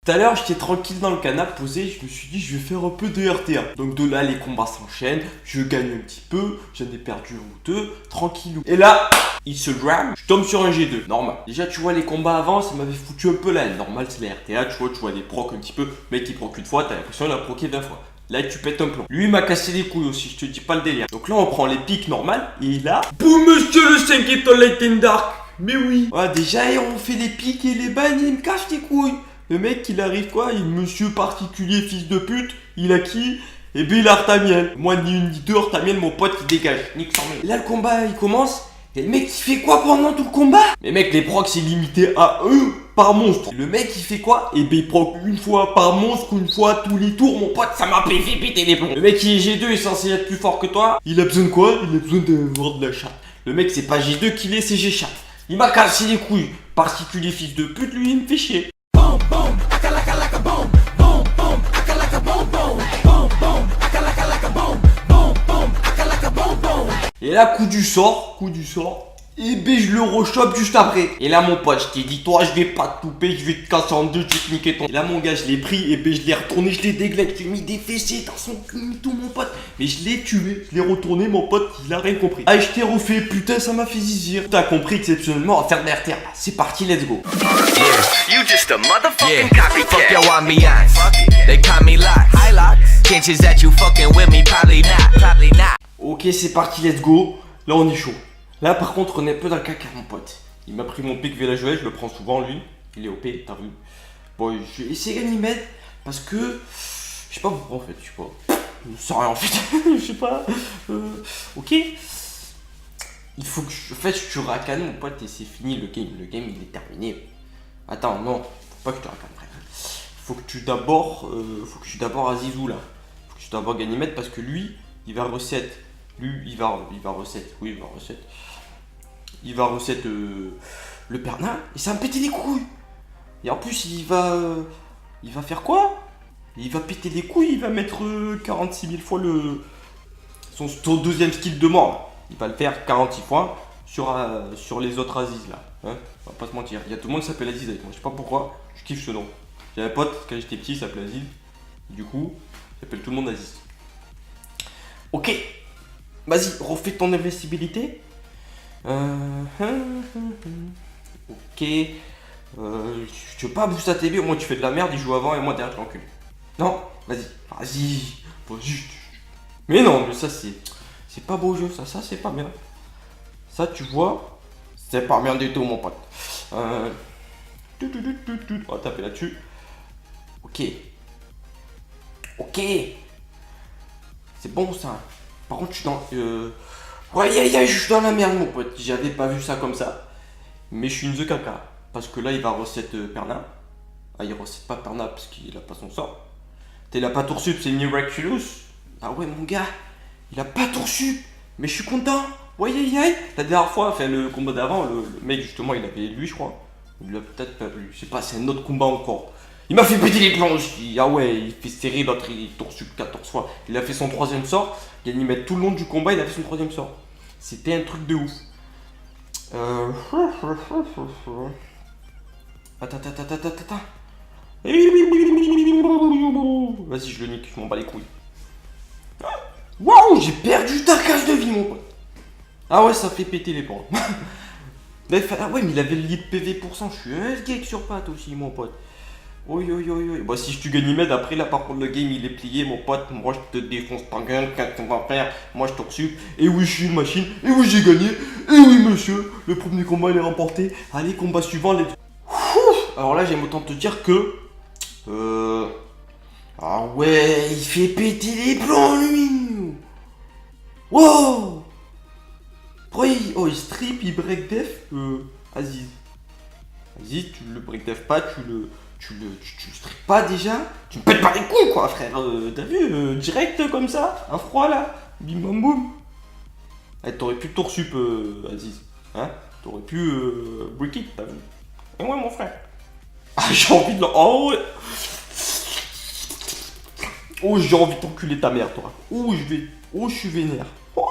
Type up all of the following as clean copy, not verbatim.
Tout à l'heure, j'étais tranquille dans le canapé posé, je me suis dit, je vais faire un peu de RTA. Donc de là, les combats s'enchaînent, je gagne un petit peu, j'en ai perdu un ou deux, tranquillou. Et là, il se drame, je tombe sur un G2, normal. Déjà, tu vois, les combats avant, ça m'avait foutu un peu la haine. Normal, c'est la RTA, tu vois des procs un petit peu. Mec, il proc une fois, t'as l'impression qu'il a proqué 20 fois. Là, tu pètes un plomb. Lui, il m'a cassé les couilles aussi, je te dis pas le délire. Donc là, on prend les pics normales, et là, boum, monsieur le 5 étoiles Light and Dark. Mais oui. Ouais, déjà, on fait les pics et les bannes, il me cache les couilles. Le mec, il arrive quoi? Il monsieur particulier, fils de pute. Il a qui? Et ben il a Artamiel. Moi, ni une ni deux, Artamiel, mon pote, il dégage. Nique son mec. Et là, le combat, il commence. Et le mec, il fait quoi pendant tout le combat? Mais mec, les procs, c'est limité à eux par monstre. Le mec, il fait quoi? Et ben il proc une fois par monstre, une fois tous les tours. Mon pote, ça m'a fait péter les plombs. Le mec, il est G2, il est censé être plus fort que toi. Il a besoin de quoi? Il a besoin d'avoir de la chatte. Le mec, c'est pas G2 qu'il est, c'est G-Chat. Il m'a cassé les couilles. Particulier fils de pute, lui, il me fait chier. Et là, coup du sort. Et ben je le rechoppe juste après. Et là mon pote, je t'ai dit, toi je vais pas te couper, je vais te casser en deux, je vais te niquer ton. Et là mon gars, je l'ai pris, et ben je l'ai retourné, je l'ai déglé, je lui ai mis des fessiers dans son cul, tout mon pote. Mais je l'ai tué, je l'ai retourné, mon pote, il a rien compris. Ah, je t'ai refait, putain, ça m'a fait zizir. T'as compris exceptionnellement à faire de l'RTA. C'est parti, let's go. You just a motherfucking copycat. Fuck your ambiance. They call me Locks. Can't you that you fucking with me? Probably not. Ok, c'est parti, let's go. Là on est chaud. Là par contre on est un peu dans le caca mon pote. Il m'a pris mon pic Villageois, je le prends souvent lui. Il est OP, t'as vu. Bon, je vais essayer Ganymède parce que je sais pas pourquoi en fait, je sais pas. Je sais rien en fait. Je sais pas. Ok. Il faut que en fait je te racane mon pote et c'est fini le game. Le game il est terminé. Attends, non, faut pas que je te racane frère. Faut que tu d'abord Azizou là. Faut que tu d'abord Ganymède parce que lui, il va recette. Lui, il va recette. Oui, il va recette. Il va recette le Pernin. Et ça va me péter les couilles. Et en plus, il va faire quoi? Il va péter les couilles. Il va mettre 46 000 fois son deuxième skill de mort. Là. Il va le faire 46 fois sur les autres Aziz là. Hein, on va pas se mentir. Il y a tout le monde qui s'appelle Aziz avec moi. Je sais pas pourquoi. Je kiffe ce nom. J'ai un pote, quand j'étais petit, il s'appelait Aziz. Du coup, j'appelle tout le monde Aziz. Ok. Vas-y, refais ton invincibilité. Ok. Je veux pas booster à TB, au moins tu fais de la merde, il joue avant et moi derrière je l'encule. Non, vas-y. Mais non, mais ça c'est pas beau jeu, ça c'est pas bien. Ça tu vois, c'est pas bien du tout mon pote. On va taper là-dessus. Ok. C'est bon ça. Par contre, je suis dans. Ouais, je suis dans la merde, mon pote. J'avais pas vu ça comme ça. Mais je suis une the caca. Parce que là, il va recette Perna. Ah, il recette pas Perna parce qu'il a pas son sort. Il a pas tour sup, c'est Miraculous. Ah ouais, mon gars, il a pas tour sup. Mais je suis content. Ouais. La dernière fois, enfin, le combat d'avant, le mec, justement, il avait lui, je crois. Il l'a peut-être pas vu. Je sais pas, c'est un autre combat encore. Il m'a fait péter les plombs. Ah ouais, il fait serrer l'autre, il tour sup 14 fois. Il a fait son troisième sort. Ganymède tout le long du combat, il a fait son troisième sort. C'était un truc de ouf. Attends. Vas-y, je le nique, je m'en bats les couilles. Waouh, j'ai perdu ta cage de vie, mon pote. Ah ouais, ça fait péter les plombs. Ah ouais, mais il avait le lit de PV %. Je suis un geek sur patte aussi, mon pote. Oui. Bah, si je tue Ganymède, après là par contre le game il est plié, mon pote. Moi je te défonce ta gueule, qu'est-ce qu'on va faire? Moi je te reçu. Et oui, je suis une machine. Et oui, j'ai gagné. Et oui, monsieur, le premier combat il est remporté. Allez, combat suivant. Alors là, j'aime autant te dire que. Ah ouais, il fait péter les plombs lui. Wow. Oh, il strip, il break def. Aziz, tu le break def pas, tu le strippes pas déjà. Tu me pètes pas les couilles quoi frère. T'as vu, direct comme ça, un froid là, bim bam boum. T'aurais pu tour sup Aziz. Hein? T'aurais pu break it, t'as vu. Et ouais mon frère. Ah j'ai envie de oh ouais. Oh j'ai envie d'enculer ta mère toi. Oh je suis vénère. Oh.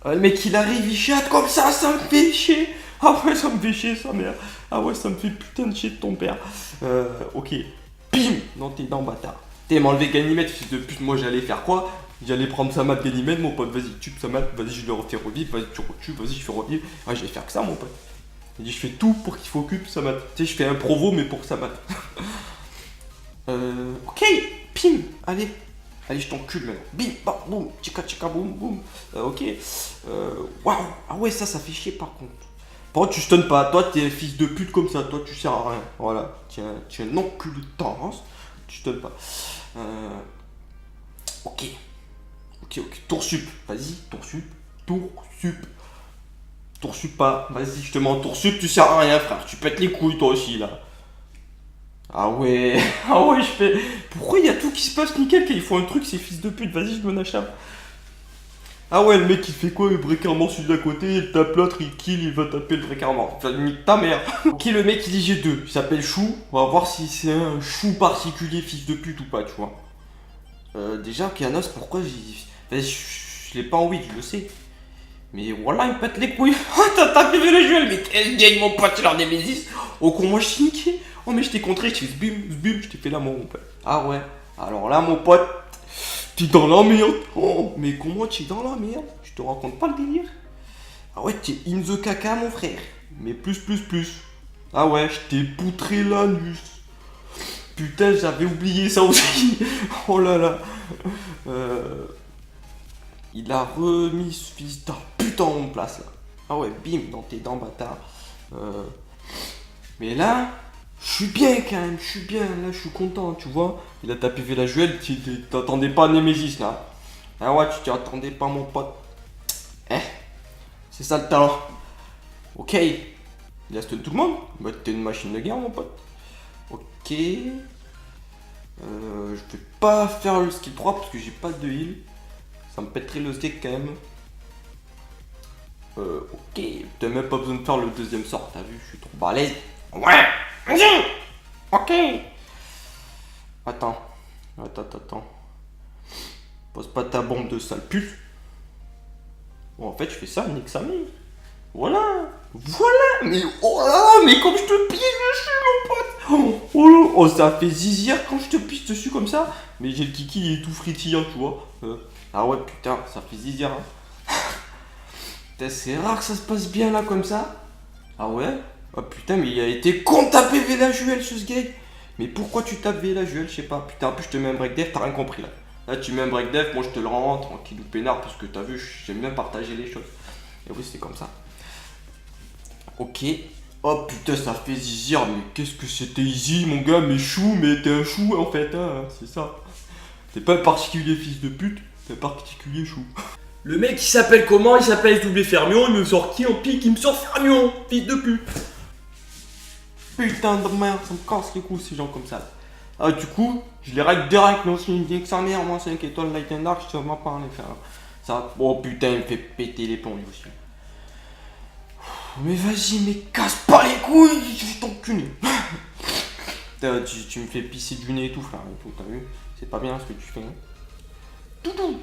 Le mec il arrive, il chatte comme ça me fait chier. Ah ouais, ça me fait chier sa mère. Ah ouais, ça me fait putain de chier de ton père. Ok. Bim dans tes dents, bâtard. T'es m'enlevé Ganymède, fils de pute. Moi, j'allais faire quoi? J'allais prendre sa mat Ganymède, mon pote. Vas-y, tue sa mat. Vas-y, je le refais revivre. Vas-y, tu retues. Vas-y, je fais revivre. Ouais, je vais faire que ça, mon pote. Il dit, je fais tout pour qu'il s'occupe sa mat. Tu sais, je fais un provo, mais pour sa mat. Ok. Pim. Allez. Allez, je t'encule maintenant. Bim, bam, boum. Tchika, tchika, boum, boum. Ok. Waouh. Ah ouais, ça fait chier par contre. Par contre, tu stun pas. Toi, t'es fils de pute comme ça. Toi, tu sers à rien. Voilà. Tu es un enculé de tendance. Tu stun pas. Ok. Ok. Tour sup. Vas-y, tour sup. Tour sup. Tour sup pas. Vas-y, je te mets en tour sup. Tu sers à rien, frère. Tu pètes les couilles, toi aussi, là. Ah ouais. Ah ouais, je fais. Pourquoi il y a tout qui se passe nickel quand ils font un truc, ces fils de pute? Vas-y, je me achète. Ah ouais, le mec il fait quoi? Il break un mort celui d'à côté, il tape l'autre, il kill, il va taper le break un mort. Enfin, nique ta mère. Ok, le mec il est G2, il s'appelle Chou. On va voir si c'est un chou particulier, fils de pute ou pas, tu vois. Déjà, Kianos, pourquoi j'ai. Je l'ai pas envie, je le sais. Mais voilà, il pète les couilles. Oh, t'as tapé le jeu, mais quel gagne mon pote, leur Némésis. Oh, comment je suis niqué. Oh, mais je t'ai contré, je t'ai zbum, je t'ai fait l'amour, mon pote. Ah ouais, alors là, mon pote. T'es dans la merde. Oh, mais comment tu es dans la merde? Je te raconte pas le délire. Ah ouais, t'es in the caca, mon frère. Mais plus. Ah ouais, je t'ai poutré l'anus. Putain, j'avais oublié ça aussi. Oh là là. Il a remis ce fils d'un putain en place là. Ah ouais, bim, dans tes dents, bâtard. Mais là, je suis bien quand même, je suis bien, là je suis content, tu vois. Il a tapé Villajuel, tu t'attendais pas à Nemesis là. Ah ouais, tu t'y attendais pas mon pote. C'est ça le talent. Ok, il a stun tout le monde. Bah t'es une machine de guerre mon pote. Ok. Je vais pas faire le skill 3 parce que j'ai pas de heal. Ça me pèterait le steak quand même. Ok, t'as même pas besoin de faire le deuxième sort, t'as vu, je suis trop balèze. Ouais, vas-y. Ok. Attends. Pose pas ta bombe de sale pute. Bon, en fait, je fais ça, nique sa mère. Voilà. Mais oh là, mais comme je te pisse dessus, mon pote. Oh, ça fait zizir quand je te pisse dessus comme ça. Mais j'ai le kiki, il est tout frétillant, tu vois. Ah ouais, putain, ça fait zizir. Hein. Putain, c'est rare que ça se passe bien là comme ça. Ah ouais. Oh putain, mais il a été con taper Villajuel ce gars. Mais pourquoi tu tapes Villajuel, je sais pas. Putain, en plus je te mets un break def, t'as rien compris là. Là tu mets un break def, moi je te le rends tranquille ou peinard parce que t'as vu, j'aime bien partager les choses. Et oui, c'est comme ça. Ok. Oh putain, ça fait zizir, mais qu'est-ce que c'était easy mon gars, mais chou, mais t'es un chou en fait, hein, c'est ça. T'es pas un particulier fils de pute, t'es un particulier chou. Le mec il s'appelle comment? Il s'appelle SW Fermion, il me sort qui en pique? Il me sort Fermion, fils de pute. Putain de merde, ça me casse les couilles ces gens comme ça. Ah du coup, je les règle direct, mais aussi il me dit que sa mère, moi 5 étoiles Light and Dark, je sais même pas en les faire. Ça, oh putain, il me fait péter les plombs lui aussi. Mais vas-y, mais casse pas les couilles, je vais t'enculer. Tu me fais pisser du nez et tout, frère, t'as vu? C'est pas bien ce que tu fais. Hein. Toutou.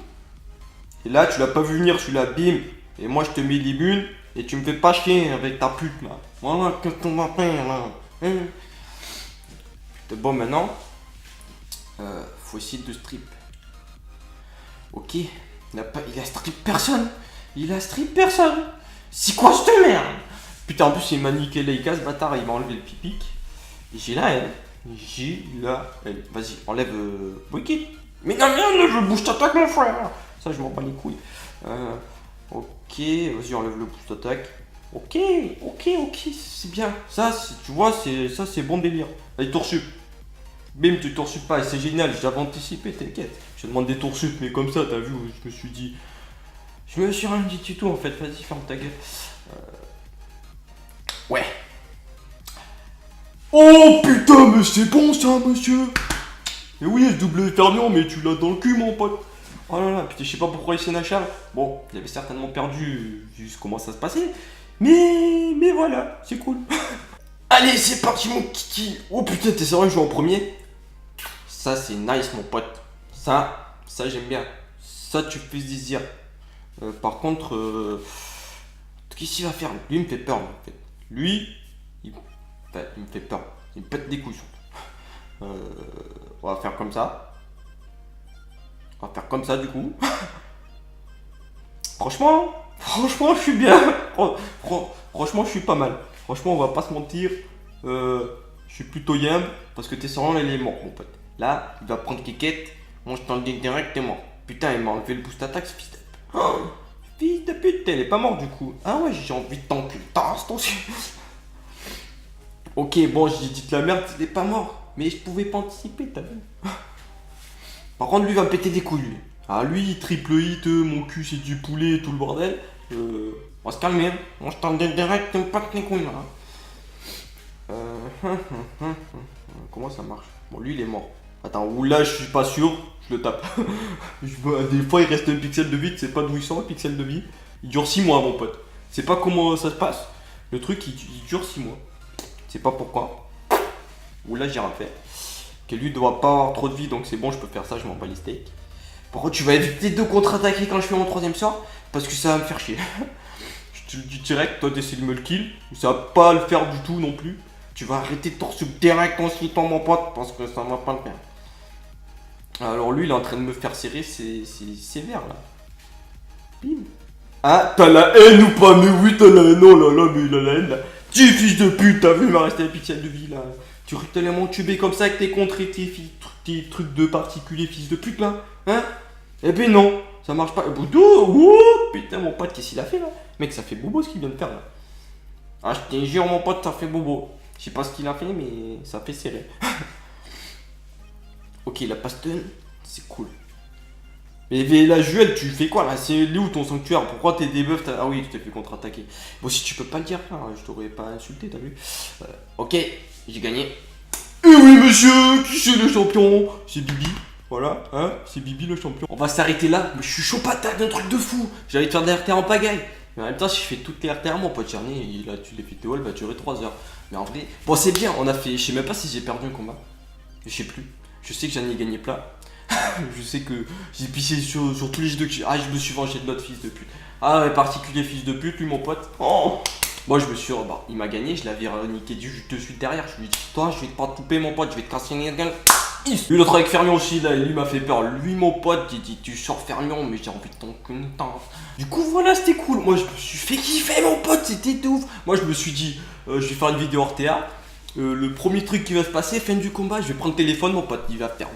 Et là, tu l'as pas vu venir, celui-là, bim. Et moi, je te mets l'immun et tu me fais pas chier avec ta pute, là. Voilà, qu'est-ce qu'on va faire, là? Bon, maintenant, faut essayer de strip. Ok, il a strip personne. C'est quoi cette merde? Putain, en plus, il m'a niqué Leica, ce bâtard, il m'a enlevé le pipic. Et j'ai la haine. Vas-y, enlève Wicked. Mais non, je bouge t'attaque, mon frère. Ça, je m'en bats les couilles. Ok, vas-y, enlève le boost attaque. Ok, c'est bien. Ça, tu vois, c'est bon délire. Allez, tour sup. Bim, tu tour sup pas, et c'est génial, j'avais anticipé, t'inquiète. Je demande des tours sup, mais comme ça, t'as vu, je me suis dit. Je me suis rien dit du tout en fait, vas-y, ferme ta gueule. Ouais. Oh putain, mais c'est bon ça, monsieur. Mais oui, SW Fermion, mais tu l'as dans le cul, mon pote. Oh là là, putain, je sais pas pourquoi il s'est nachal. Bon, il avait certainement perdu juste comment ça se passait. Mais voilà, c'est cool. Allez, c'est parti, mon kiki. Oh putain, t'es sérieux, je joue en premier? Ça, c'est nice, mon pote. Ça j'aime bien. Ça, tu fais désir. Par contre, qu'est-ce qu'il va faire? Lui, il me fait peur, en fait. Lui, enfin, il me fait peur. Il me pète des couilles surtout. On va faire comme ça. On va faire comme ça du coup. Franchement, je suis bien. Franchement, je suis pas mal. Franchement, on va pas se mentir. Je suis plutôt yam parce que t'es sûrement il est mort, mon pote. Là, il va prendre Kikette. Moi, je t'en dis direct, t'es mort. Putain, il m'a enlevé le boost attack, ce fils de... Oh, fils de pute, il est pas mort du coup. Ah ouais, j'ai envie de t'enculer. Attention. Ok, bon, j'ai dit de la merde, il est pas mort. Mais je pouvais pas anticiper, t'as vu. Par contre, lui va me péter des couilles, lui. Ah, lui, triple hit, mon cul c'est du poulet, tout le bordel. On va se calmer. Moi, je t'en dis direct, t'aimes pas que les couilles, là. Comment ça marche? Bon, lui, il est mort. Attends, ou là, je suis pas sûr, je le tape. Des fois, il reste un pixel de vie, tu sais pas d'où il sort, le pixel de vie. Il dure 6 mois, mon pote. C'est pas comment ça se passe. Le truc, il dure 6 mois. Je sais pas pourquoi. Ou là, j'ai rien fait. Que lui doit pas avoir trop de vie, donc c'est bon, je peux faire ça, je m'en bats les steaks. Par contre, tu vas éviter de contre-attaquer quand je fais mon troisième sort, parce que ça va me faire chier. Je te le dis direct, toi, t'essaies de me le kill. Ça va pas le faire du tout non plus. Tu vas arrêter de torse direct en citant mon pote, parce que ça va pas le faire. Alors lui, il est en train de me faire serrer, c'est sévère là. Bim. Ah, t'as la haine ou pas? Mais oui, t'as la haine, oh là là, mais il a la haine là. Tu fils de pute, t'as vu, il m'a resté un pixel de vie là. Tu crois que t'allais m'entuber comme ça avec tes contrées, tes trucs de particuliers, fils de pute là? Hein? Eh ben non, ça marche pas. Boudou, ouh, putain, mon pote, qu'est-ce qu'il a fait là? Mec, ça fait bobo ce qu'il vient de faire là. Ah, je te jure, mon pote, ça fait bobo. Je sais pas ce qu'il a fait, mais ça fait serrer. Ok, la Paston, c'est cool. Mais la Juel, tu fais quoi là? C'est où ton sanctuaire? Pourquoi t'es débuff? Ah oui, tu t'es fait contre-attaquer. Bon, si tu peux pas le dire, hein, je t'aurais pas insulté, t'as vu? Ok, j'ai gagné. Et oui, monsieur, qui c'est le champion? C'est Bibi. Voilà, hein, c'est Bibi le champion. On va s'arrêter là, mais je suis chaud patate d'un truc de fou. J'ai envie de faire des RTA en pagaille. Mais en même temps, si je fais toutes les RTA, mon pote Charny, là, tu les fais Théo, elle va durer 3 heures. Mais en vrai, bon, c'est bien, on a fait. Je sais même pas si j'ai perdu un combat. Je sais plus. Je sais que j'en ai gagné plein. Je sais que j'ai pissé sur tous les jeux de cul. Ah, je me suis vengé de l'autre fils de pute. Ah, ouais, particulier fils de pute, lui, mon pote. Oh, moi, je me suis. Bah, il m'a gagné, je l'avais niqué de suite derrière. Je lui ai dit, toi, je vais te pas te couper, mon pote, je vais te casser les gueules. Lui, l'autre avec Fermion aussi, là, lui m'a fait peur. Lui, mon pote, il dit, tu sors Fermion, mais j'ai envie de ton cul. Du coup, voilà, c'était cool. Moi, je me suis fait kiffer, mon pote, c'était de ouf. Moi, je me suis dit, je vais faire une vidéo RTA. Le premier truc qui va se passer, fin du combat, je vais prendre le téléphone, mon pote, il va faire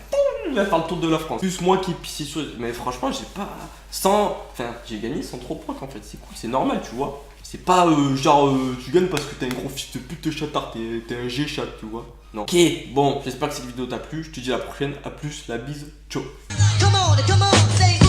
le tour de la France. Plus moi qui pissé sur. Mais franchement, j'ai pas. Enfin, j'ai gagné sans trop points en fait, c'est cool, c'est normal, tu vois. C'est pas genre tu gagnes parce que t'es un gros fils de pute de chatard, t'es un G-chat, tu vois. Non. Ok, bon, j'espère que cette vidéo t'a plu, je te dis à la prochaine, à plus, la bise, ciao. Come on, say